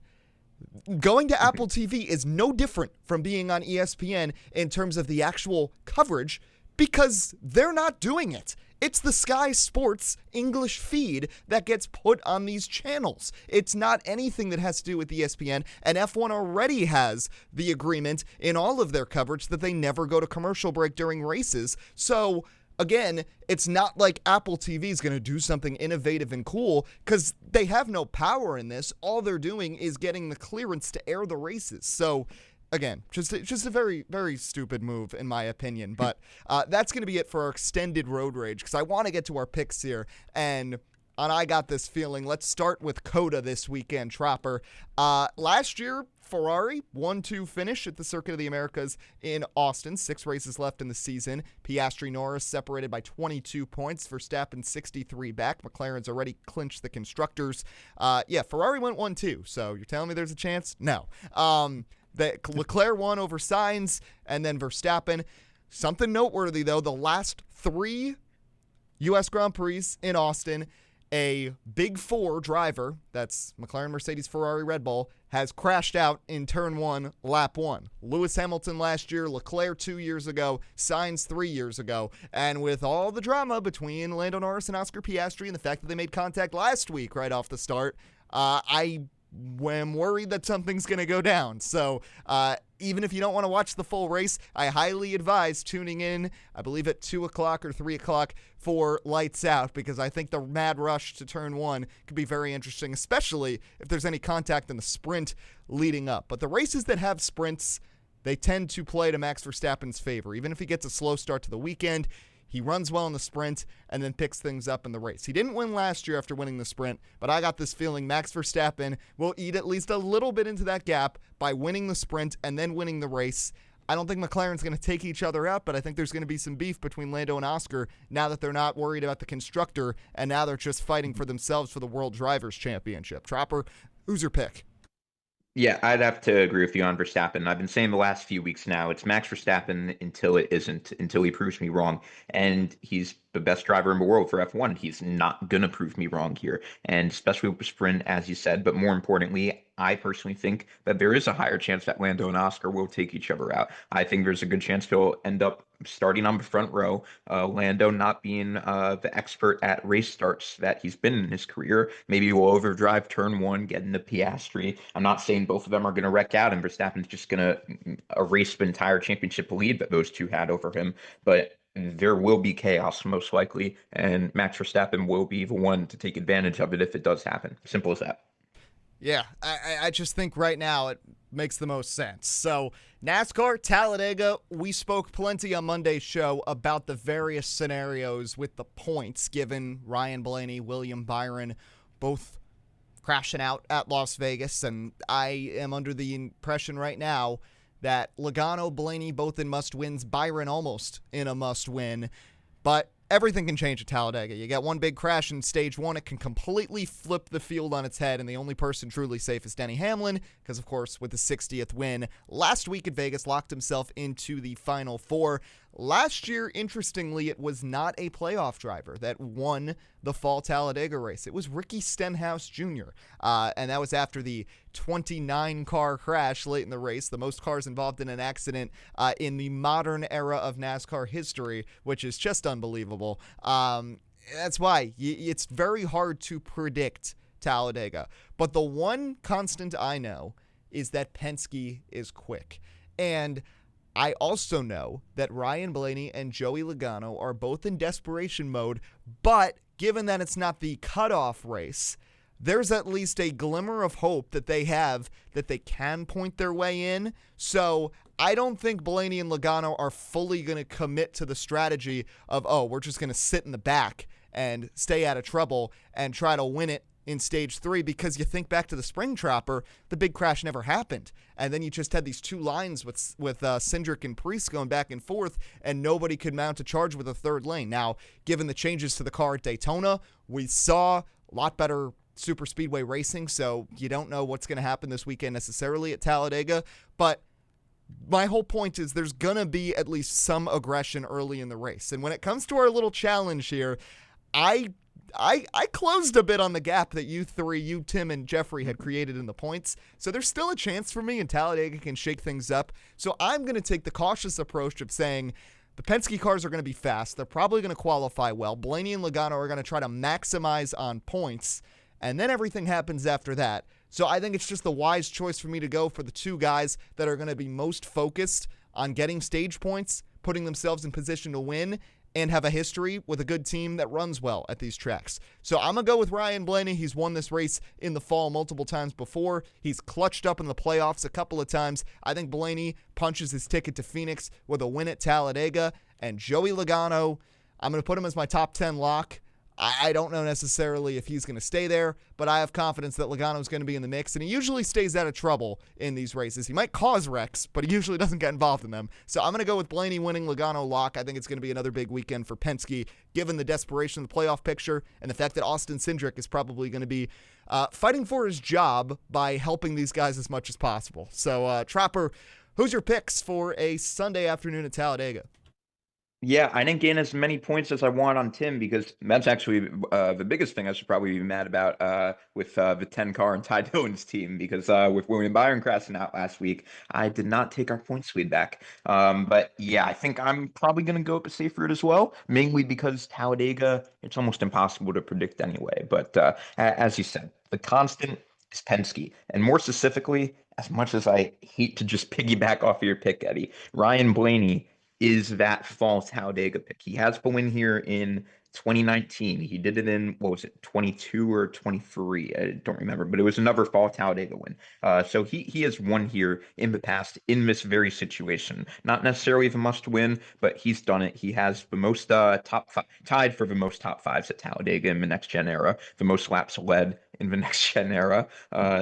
Going to Apple TV is no different from being on ESPN in terms of the actual coverage, because they're not doing it. It's the Sky Sports English feed that gets put on these channels. It's not anything that has to do with ESPN, and F1 already has the agreement in all of their coverage that they never go to commercial break during races. So, again, it's not like Apple TV is going to do something innovative and cool, because they have no power in this. All they're doing is getting the clearance to air the races. So, again, just a very, very stupid move, in my opinion. But that's going to be it for our extended road rage, because I want to get to our picks here. And I got this feeling. Let's start with COTA this weekend, Tropper. Last year, Ferrari 1-2 finish at the Circuit of the Americas in Austin. 6 races left in the season. Piastri Norris separated by 22 points. Verstappen 63 back. McLaren's already clinched the constructors. Ferrari went 1-2. So you're telling me there's a chance? No. Leclerc won over Sainz, and then Verstappen. Something noteworthy, though, the last 3 U.S. Grand Prix in Austin, a Big 4 driver, that's McLaren, Mercedes, Ferrari, Red Bull, has crashed out in turn 1, lap 1. Lewis Hamilton last year, Leclerc 2 years ago, Sainz 3 years ago. And with all the drama between Lando Norris and Oscar Piastri and the fact that they made contact last week right off the start, I'm worried that something's going to go down. So even if you don't want to watch the full race, I highly advise tuning in, I believe at 2 o'clock or 3 o'clock for Lights Out, because I think the mad rush to turn 1 could be very interesting, especially if there's any contact in the sprint leading up. But the races that have sprints, they tend to play to Max Verstappen's favor. Even if he gets a slow start to the weekend, he runs well in the sprint and then picks things up in the race. He didn't win last year after winning the sprint, but I got this feeling Max Verstappen will eat at least a little bit into that gap by winning the sprint and then winning the race. I don't think McLaren's going to take each other out, but I think there's going to be some beef between Lando and Oscar now that they're not worried about the constructor, and now they're just fighting for themselves for the World Drivers' Championship. Tropper, who's your pick? Yeah, I'd have to agree with you on Verstappen. I've been saying the last few weeks now, it's Max Verstappen until it isn't, until he proves me wrong. And he's the best driver in the world for F1. He's not going to prove me wrong here. And especially with the sprint, as you said. But more importantly, I personally think that there is a higher chance that Lando and Oscar will take each other out. I think there's a good chance he'll end up starting on the front row. Lando not being the expert at race starts that he's been in his career. Maybe he will overdrive turn 1, get into Piastri. I'm not saying both of them are going to wreck out and Verstappen's just going to erase the entire championship lead that those two had over him. But there will be chaos most likely, and Max Verstappen will be the one to take advantage of it if it does happen. Simple as that. Yeah, I just think right now it makes the most sense. So NASCAR, Talladega, we spoke plenty on Monday's show about the various scenarios with the points given Ryan Blaney, William Byron, both crashing out at Las Vegas. And I am under the impression right now that Logano, Blaney, both in must-wins, Byron almost in a must-win. But everything can change at Talladega. You get one big crash in stage one, it can completely flip the field on its head, and the only person truly safe is Denny Hamlin, because, of course, with the 60th win last week at Vegas, locked himself into the Final Four. Last year, interestingly, it was not a playoff driver that won the fall Talladega race. It was Ricky Stenhouse Jr., and that was after the 29-car crash late in the race, the most cars involved in an accident in the modern era of NASCAR history, which is just unbelievable. That's why it's very hard to predict Talladega. But the one constant I know is that Penske is quick. And I also know that Ryan Blaney and Joey Logano are both in desperation mode, but given that it's not the cutoff race, there's at least a glimmer of hope that they have that they can point their way in. So I don't think Blaney and Logano are fully going to commit to the strategy of, we're just going to sit in the back and stay out of trouble and try to win it in stage 3, because you think back to the spring Tropper, the big crash never happened. And then you just had these two lines with Cindric and Priest going back and forth, and nobody could mount a charge with a third lane. Now, given the changes to the car at Daytona, we saw a lot better super speedway racing, so you don't know what's going to happen this weekend necessarily at Talladega. But my whole point is there's going to be at least some aggression early in the race. And when it comes to our little challenge here, I closed a bit on the gap that you three, Tim, and Jeffrey had created in the points. So there's still a chance for me, and Talladega can shake things up. So I'm going to take the cautious approach of saying the Penske cars are going to be fast. They're probably going to qualify well. Blaney and Logano are going to try to maximize on points, and then everything happens after that. So I think it's just the wise choice for me to go for the two guys that are going to be most focused on getting stage points, putting themselves in position to win, and have a history with a good team that runs well at these tracks. So I'm going to go with Ryan Blaney. He's won this race in the fall multiple times before. He's clutched up in the playoffs a couple of times. I think Blaney punches his ticket to Phoenix with a win at Talladega. And Joey Logano, I'm going to put him as my top 10 lock. I don't know necessarily if he's going to stay there, but I have confidence that Logano is going to be in the mix, and he usually stays out of trouble in these races. He might cause wrecks, but he usually doesn't get involved in them. So I'm going to go with Blaney winning, Logano lock. I think it's going to be another big weekend for Penske, given the desperation of the playoff picture and the fact that Austin Cindric is probably going to be fighting for his job by helping these guys as much as possible. So, Tropper, who's your picks for a Sunday afternoon at Talladega? Yeah, I didn't gain as many points as I want on Tim, because that's actually the biggest thing I should probably be mad about with the 10 car and Ty Dillon's team, because with William Byron crashing out last week, I did not take our points lead back. But yeah, I think I'm probably going to go up a safe route as well, mainly because Talladega, it's almost impossible to predict anyway. But as you said, the constant is Penske. And more specifically, as much as I hate to just piggyback off of your pick, Eddie, Ryan Blaney is that fall Talladega pick. He has the win here in 2019. He did it in, 22 or 23? I don't remember, but it was another fall Talladega win. So he has won here in the past in this very situation. Not necessarily the must win, but he's done it. He has the most top five, tied for the most top fives at Talladega in the next gen era, the most laps led in the next gen era.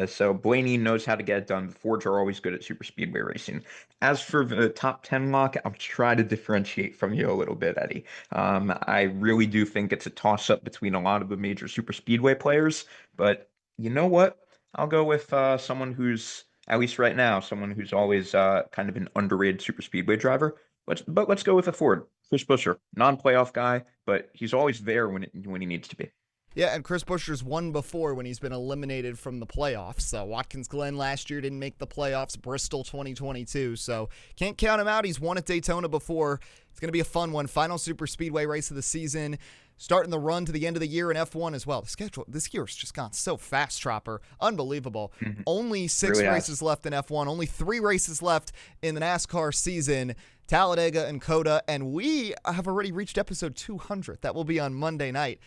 So Blaney knows how to get it done. The Fords are always good at super speedway racing. As for the top 10 lock, I'll try to differentiate from you a little bit, Eddie. I really do think it's a toss-up between a lot of the major super speedway players, but you know what? I'll go with someone who's, at least right now, someone who's always kind of an underrated super speedway driver. Let's go with a Ford. Chris Buescher, non-playoff guy, but he's always there when he needs to be. Yeah, and Chris Buescher's won before when he's been eliminated from the playoffs. Watkins Glen last year didn't make the playoffs, Bristol 2022, so can't count him out. He's won at Daytona before. It's going to be a fun one. Final super speedway race of the season, starting the run to the end of the year in F1 as well. The schedule this year has just gone so fast, Tropper. Unbelievable. Only 6 races left in F1, only 3 races left in the NASCAR season. Talladega and COTA, and we have already reached episode 200. That will be on Monday night.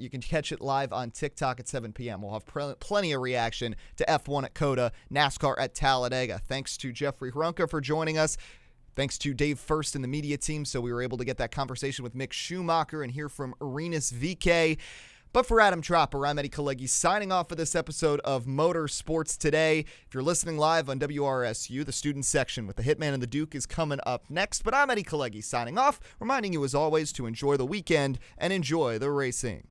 You can catch it live on TikTok at 7 p.m. We'll have plenty of reaction to F1 at COTA, NASCAR at Talladega. Thanks to Jeffrey Hrunka for joining us. Thanks to Dave First and the media team, so we were able to get that conversation with Mick Schumacher and hear from Rinus VeeKay. But for Adam Tropper, I'm Eddie Kalegi, signing off for this episode of Motorsports Today. If you're listening live on WRSU, the student section with the Hitman and the Duke is coming up next. But I'm Eddie Kalegi, signing off, reminding you as always to enjoy the weekend and enjoy the racing.